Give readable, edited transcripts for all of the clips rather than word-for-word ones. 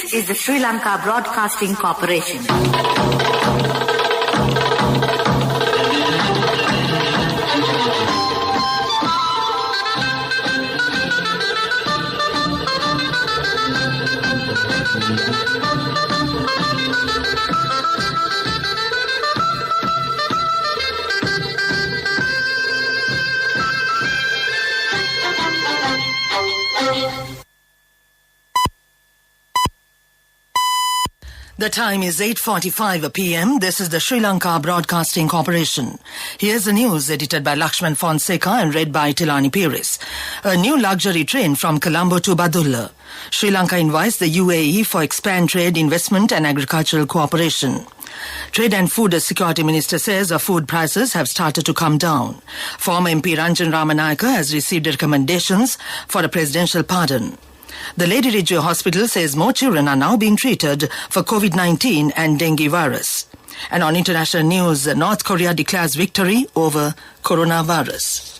This is the Sri Lanka Broadcasting Corporation. The time is 8:45 p.m. This is the Sri Lanka Broadcasting Corporation. Here's the news edited by Lakshman Fonseca and read by Tilani Pires. A new luxury train from Colombo to Badulla. Sri Lanka invites the UAE for expand trade, investment and agricultural cooperation. Trade and Food Security Minister says food prices have started to come down. Former MP Ranjan Ramanayake has received recommendations for a presidential pardon. The Lady Ridgeway Hospital says more children are now being treated for COVID-19 and dengue virus. And on international news, North Korea declares victory over coronavirus.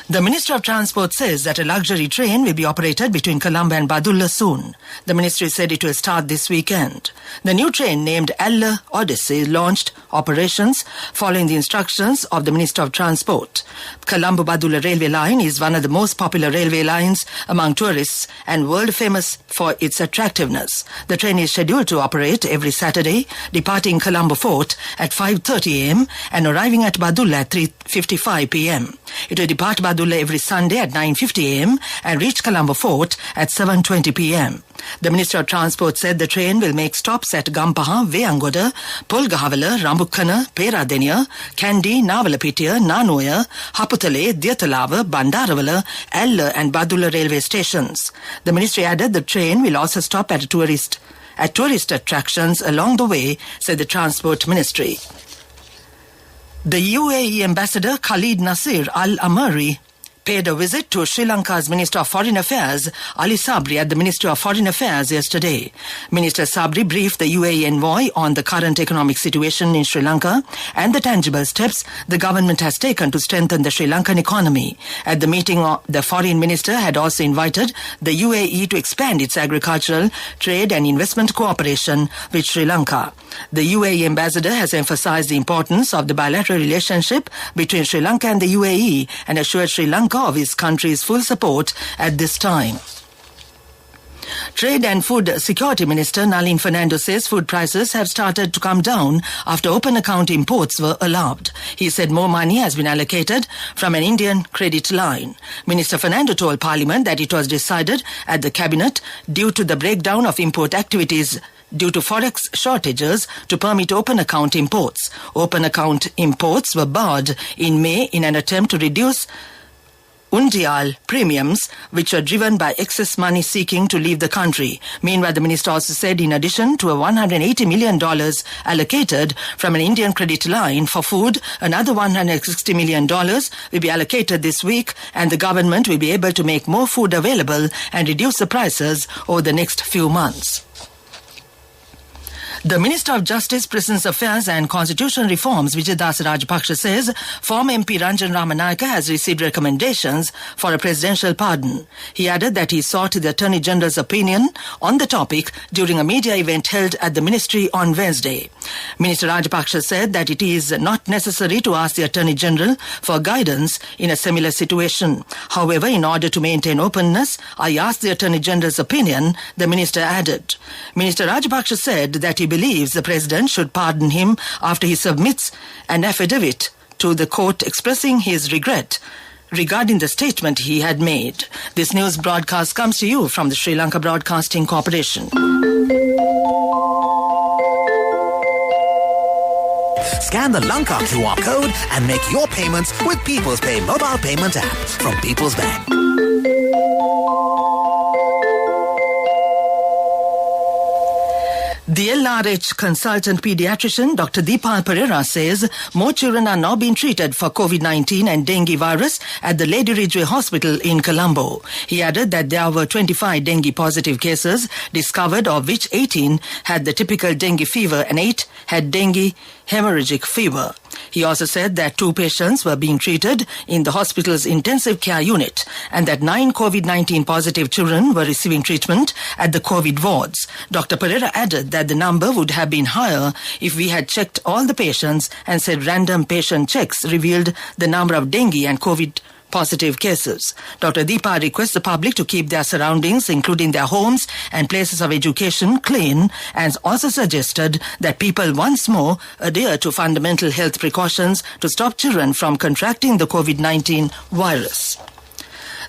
The Minister of Transport says that a luxury train will be operated between Colombo and Badulla soon. The ministry said it will start this weekend. The new train, named Ella Odyssey, launched operations following the instructions of the Minister of Transport. Colombo-Badulla railway line is one of the most popular railway lines among tourists and world famous for its attractiveness. The train is scheduled to operate every Saturday, departing Colombo Fort at 5:30 a.m. and arriving at Badulla at 3:55 p.m. It will depart Badulla every Sunday at 9:50 a.m. and reach Colombo Fort at 7:20 p.m. The Minister of Transport said the train will make stops at Gampaha, Veyangoda, Polgahavala, Rambukkana, Peradeniya, Kandy, Navalapitiya, Nanoya, Haputale, Diyatalava, Bandaravala, Ella and Badulla railway stations. The ministry added the train will also stop at tourist attractions along the way, said the Transport Ministry. The UAE Ambassador Khalid Nasir Al Amari paid a visit to Sri Lanka's Minister of Foreign Affairs, Ali Sabri, at the Ministry of Foreign Affairs yesterday. Minister Sabri briefed the UAE envoy on the current economic situation in Sri Lanka and the tangible steps the government has taken to strengthen the Sri Lankan economy. At the meeting, the Foreign Minister had also invited the UAE to expand its agricultural, trade and investment cooperation with Sri Lanka. The UAE ambassador has emphasized the importance of the bilateral relationship between Sri Lanka and the UAE and assured Sri Lanka of his country's full support at this time. Trade and Food Security Minister Nalin Fernando says food prices have started to come down after open account imports were allowed. He said more money has been allocated from an Indian credit line. Minister Fernando told Parliament that it was decided at the Cabinet due to the breakdown of import activities due to forex shortages to permit open account imports. Open account imports were barred in May in an attempt to reduce Undial premiums, which were driven by excess money seeking to leave the country. Meanwhile, the minister also said in addition to a $180 million allocated from an Indian credit line for food, another $160 million will be allocated this week and the government will be able to make more food available and reduce the prices over the next few months. The Minister of Justice, Prisons Affairs and Constitutional Reforms, Vijaydas Rajapaksa, says former MP Ranjan Ramanayake has received recommendations for a presidential pardon. He added that he sought the Attorney General's opinion on the topic during a media event held at the ministry on Wednesday. Minister Rajapaksa said that it is not necessary to ask the Attorney General for guidance in a similar situation. However, in order to maintain openness, I asked the Attorney General's opinion, the minister added. Minister Rajapaksa said that he believes the President should pardon him after he submits an affidavit to the court expressing his regret regarding the statement he had made. This news broadcast comes to you from the Sri Lanka Broadcasting Corporation. Scan the Lanka QR code and make your payments with People's Pay mobile payment app from People's Bank. The LRH consultant pediatrician Dr. Deepal Pereira says more children are now being treated for COVID-19 and dengue virus at the Lady Ridgeway Hospital in Colombo. He added that there were 25 dengue positive cases discovered, of which 18 had the typical dengue fever and 8 had dengue hemorrhagic fever. He also said that 2 patients were being treated in the hospital's intensive care unit and that 9 COVID-19 positive children were receiving treatment at the COVID wards. Dr. Pereira added that the number would have been higher if we had checked all the patients, and said random patient checks revealed the number of dengue and COVID positive cases. Dr. Deepa requests the public to keep their surroundings, including their homes and places of education, clean, and also suggested that people once more adhere to fundamental health precautions to stop children from contracting the COVID-19 virus.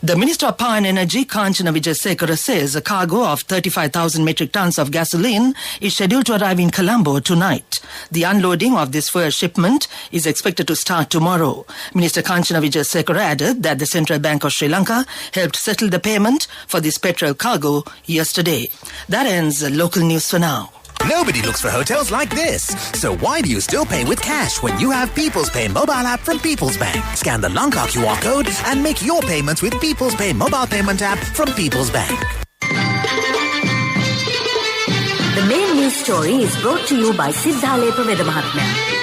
The Minister of Power and Energy, Kanchana Wijesekara, says a cargo of 35,000 metric tons of gasoline is scheduled to arrive in Colombo tonight. The unloading of this first shipment is expected to start tomorrow. Minister Kanchana Wijesekara added that the Central Bank of Sri Lanka helped settle the payment for this petrol cargo yesterday. That ends local news for now. Nobody looks for hotels like this. So why do you still pay with cash when you have People's Pay mobile app from People's Bank? Scan the Lanka QR code and make your payments with People's Pay mobile payment app from People's Bank. The main news story is brought to you by Siddhalepa Vedamahatmya.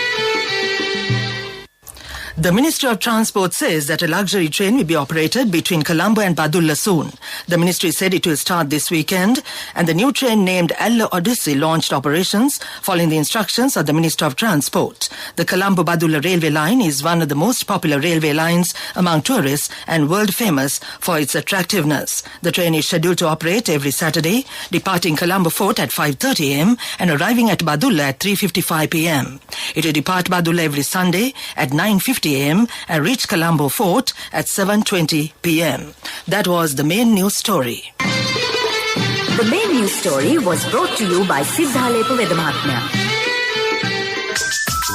The Ministry of Transport says that a luxury train will be operated between Colombo and Badulla soon. The ministry said it will start this weekend, and the new train named Alla Odyssey launched operations following the instructions of the Minister of Transport. The Colombo-Badulla railway line is one of the most popular railway lines among tourists and world famous for its attractiveness. The train is scheduled to operate every Saturday, departing Colombo Fort at 5:30 am and arriving at Badulla at 3:55 pm. It will depart Badulla every Sunday at 9:50 am and reach Colombo Fort at 7:20 pm. That was the main news story. The main news story was brought to you by Siddhalepa Vedamahatmya.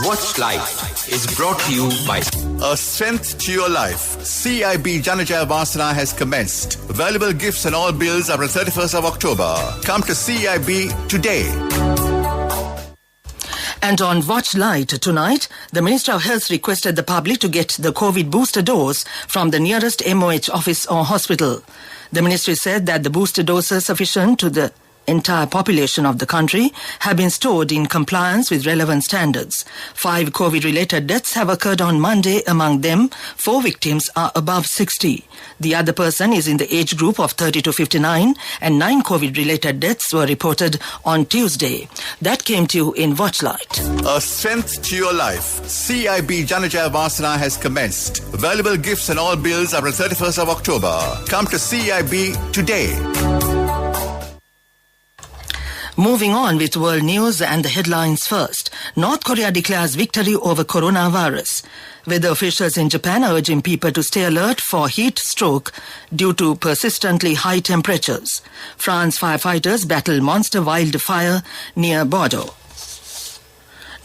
Watchlight is brought to you by A Strength to Your Life. CIB Janajaya Vasana has commenced. Valuable gifts and all bills are on 31st of October. Come to CIB today. And on Watchlight tonight, the Minister of Health requested the public to get the COVID booster dose from the nearest MOH office or hospital. The ministry said that the booster doses sufficient to the entire population of the country have been stored in compliance with relevant standards. 5 COVID-related deaths have occurred on Monday. Among them, 4 victims are above 60. The other person is in the age group of 30 to 59, and 9 COVID-related deaths were reported on Tuesday. That came to you in Watchlight. A Strength to Your Life. CIB Janajaya Vasana has commenced. Valuable gifts and all bills are on 31st of October. Come to CIB today. Moving on with world news and the headlines first. North Korea declares victory over coronavirus. Weather officials in Japan are urging people to stay alert for heat stroke due to persistently high temperatures. France firefighters battle monster wildfire near Bordeaux.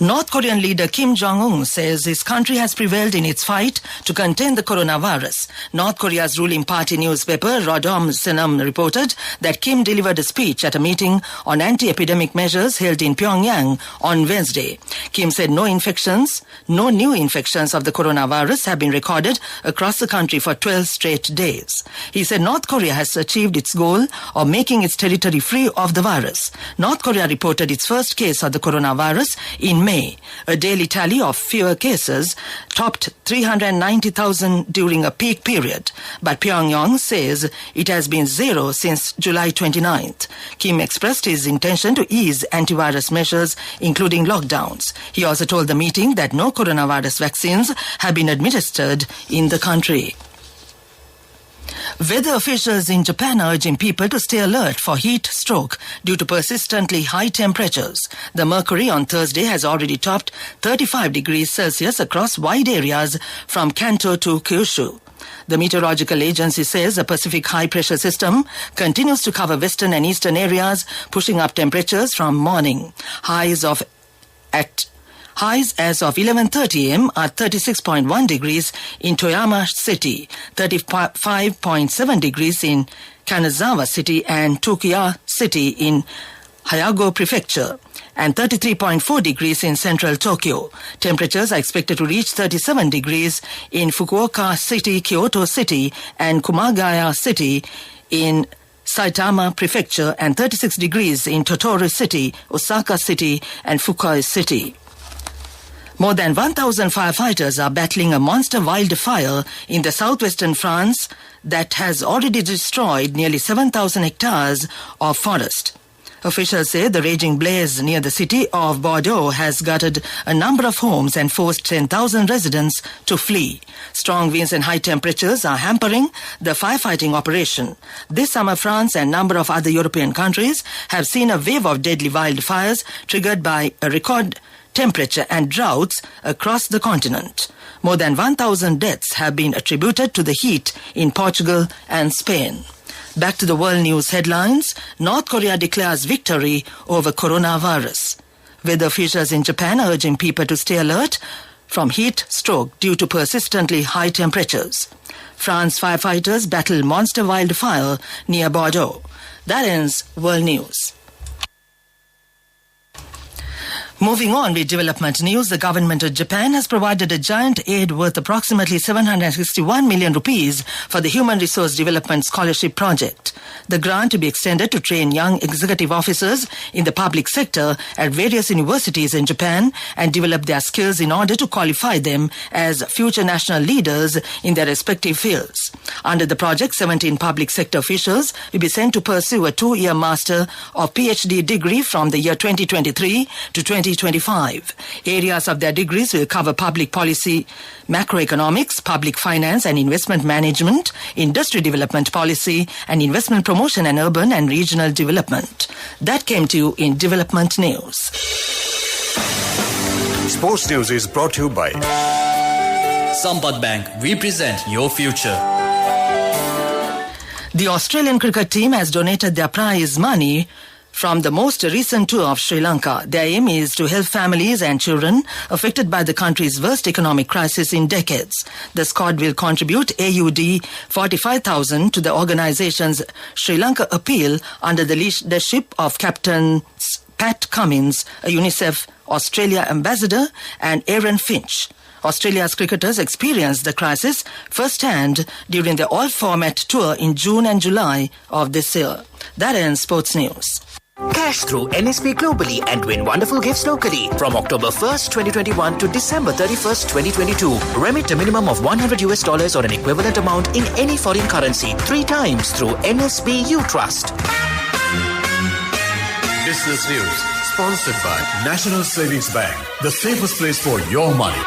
North Korean leader Kim Jong-un says his country has prevailed in its fight to contain the coronavirus. North Korea's ruling party newspaper Rodom Sinam reported that Kim delivered a speech at a meeting on anti-epidemic measures held in Pyongyang on Wednesday. Kim said no new infections of the coronavirus have been recorded across the country for 12 straight days. He said North Korea has achieved its goal of making its territory free of the virus. North Korea reported its first case of the coronavirus in May. A daily tally of fewer cases topped 390,000 during a peak period, but Pyongyang says it has been 0 since July 29th. Kim expressed his intention to ease antivirus measures, including lockdowns. He also told the meeting that no coronavirus vaccines have been administered in the country. Weather officials in Japan are urging people to stay alert for heat stroke due to persistently high temperatures. The mercury on Thursday has already topped 35 degrees Celsius across wide areas from Kanto to Kyushu. The meteorological agency says a Pacific high-pressure system continues to cover western and eastern areas, pushing up temperatures from morning. Highs as of 11:30 am are 36.1 degrees in Toyama City, 35.7 degrees in Kanazawa City and Tokuya City in Hyogo Prefecture, and 33.4 degrees in central Tokyo. Temperatures are expected to reach 37 degrees in Fukuoka City, Kyoto City, and Kumagaya City in Saitama Prefecture, and 36 degrees in Tottori City, Osaka City, and Fukuoka City. More than 1,000 firefighters are battling a monster wildfire in the southwestern France that has already destroyed nearly 7,000 hectares of forest. Officials say the raging blaze near the city of Bordeaux has gutted a number of homes and forced 10,000 residents to flee. Strong winds and high temperatures are hampering the firefighting operation. This summer, France and a number of other European countries have seen a wave of deadly wildfires triggered by a record temperature and droughts across the continent. More than 1,000 deaths have been attributed to the heat in Portugal and Spain. Back to the world news headlines. North Korea declares victory over coronavirus. Weather officials in Japan are urging people to stay alert from heat stroke due to persistently high temperatures. France firefighters battle monster wildfire near Bordeaux. That ends world news. Moving on with development news, the government of Japan has provided a giant aid worth approximately 761 million rupees for the Human Resource Development Scholarship Project. The grant to be extended to train young executive officers in the public sector at various universities in Japan and develop their skills in order to qualify them as future national leaders in their respective fields. Under the project, 17 public sector officials will be sent to pursue a 2-year Master of PhD degree from the year 2023 to 2025. Areas of their degrees will cover public policy, macroeconomics, public finance and investment management, industry development policy, and investment promotion and urban and regional development. That came to you in Development News. Sports News is brought to you by Sampath Bank. We present your future. The Australian cricket team has donated their prize money from the most recent tour of Sri Lanka. Their aim is to help families and children affected by the country's worst economic crisis in decades. The squad will contribute AUD 45,000 to the organization's Sri Lanka appeal under the leadership of Captain Pat Cummins, a UNICEF Australia ambassador, and Aaron Finch. Australia's cricketers experienced the crisis firsthand during the all-format tour in June and July of this year. That ends Sports News. Cash through NSP globally and win wonderful gifts locally. From October 1st, 2021 to December 31st, 2022. Remit a minimum of $100 or an equivalent amount in any foreign currency 3 times through NSP U Trust. Business News, sponsored by National Savings Bank, the safest place for your money.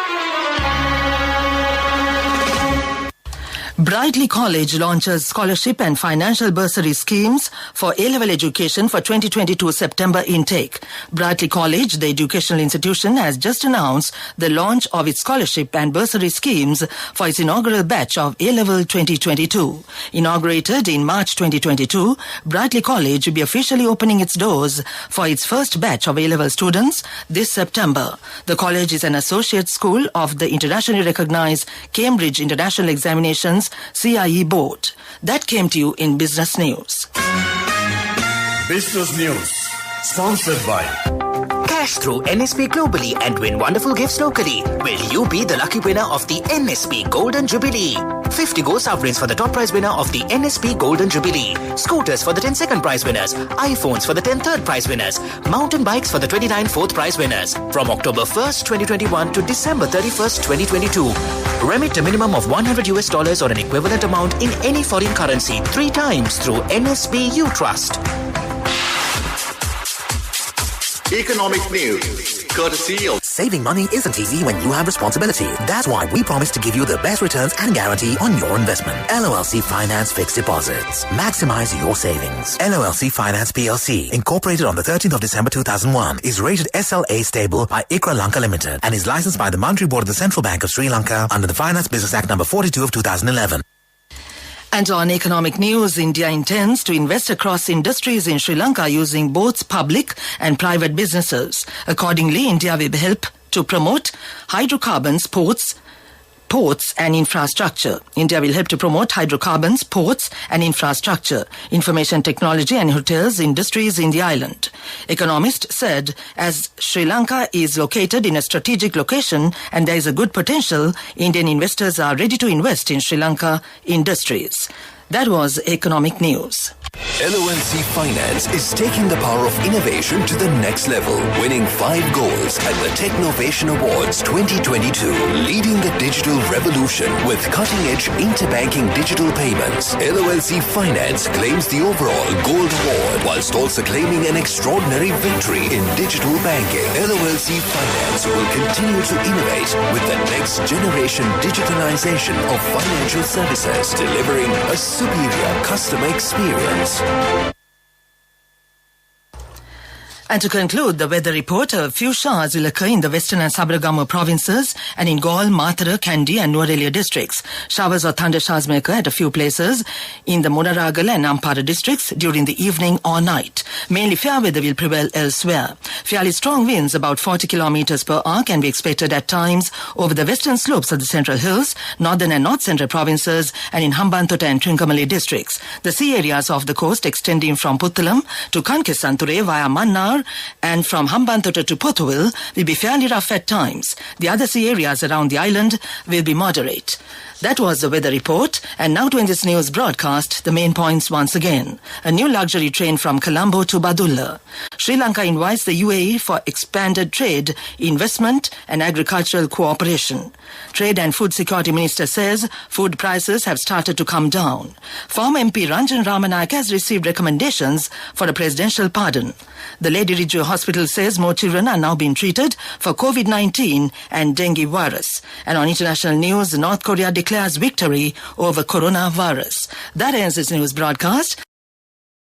Brightly College launches scholarship and financial bursary schemes for A-level education for 2022 September intake. Brightly College, the educational institution, has just announced the launch of its scholarship and bursary schemes for its inaugural batch of A-level 2022. Inaugurated in March 2022, Brightly College will be officially opening its doors for its first batch of A-level students this September. The college is an associate school of the internationally recognized Cambridge International Examinations CIE board. That came to you in Business News. Business News, sponsored by Cash through NSP globally and win wonderful gifts locally. Will you be the lucky winner of the NSP Golden Jubilee? 50 gold sovereigns for the top prize winner of the NSP Golden Jubilee. Scooters for the 10 second prize winners. iPhones for the 10 third prize winners. Mountain bikes for the 29 fourth prize winners. From October 1st, 2021 to December 31st, 2022. Remit a minimum of $100 or an equivalent amount in any foreign currency 3 times through NSP U Trust. Economic news, courtesy of... Saving money isn't easy when you have responsibility. That's why we promise to give you the best returns and guarantee on your investment. LOLC Finance Fixed Deposits. Maximize your savings. LOLC Finance PLC, incorporated on the 13th of December 2001, is rated SLA stable by ICRA Lanka Limited and is licensed by the Monetary Board of the Central Bank of Sri Lanka under the Finance Business Act number 42 of 2011. And on economic news, India intends to invest across industries in Sri Lanka using both public and private businesses. Accordingly, India will help to promote hydrocarbons, ports and infrastructure. India will help to promote hydrocarbons, ports and infrastructure, information technology and hotels industries in the island. Economists said as Sri Lanka is located in a strategic location and there is a good potential, Indian investors are ready to invest in Sri Lanka industries. That was economic news. LONC Finance is taking the power of innovation to the next level, winning 5 golds at the Technovation Awards 2022, leading the digital revolution with cutting-edge interbanking digital payments. LONC Finance claims the overall gold award whilst also claiming an extraordinary victory in digital banking. LONC Finance will continue to innovate with the next generation digitalization of financial services, delivering a superior customer experience. And to conclude the weather report, a few showers will occur in the western and Sabaragamu provinces and in Gaul, Matara, Kandy and Nuwara districts. Showers or thunder showers may occur at a few places in the Munaragal and Ampara districts during the evening or night. Mainly fair weather will prevail elsewhere. Fairly strong winds, about 40 kilometers per hour, can be expected at times over the western slopes of the Central Hills, northern and north central provinces and in Hambantota and Trincomalee districts. The sea areas off the coast extending from Puttalam to Kankesanture via Mannar and from Hambantota to Pothuil will be fairly rough at times. The other sea areas around the island will be moderate. That was the weather report, and now to end this news broadcast, the main points once again. A new luxury train from Colombo to Badulla. Sri Lanka invites the UAE for expanded trade, investment and agricultural cooperation. Trade and Food Security Minister says food prices have started to come down. Former MP Ranjan Ramanayak has received recommendations for a presidential pardon. The Lady Riju Hospital says more children are now being treated for COVID-19 and dengue virus. And on international news, North Korea declares victory over coronavirus. That ends this news broadcast.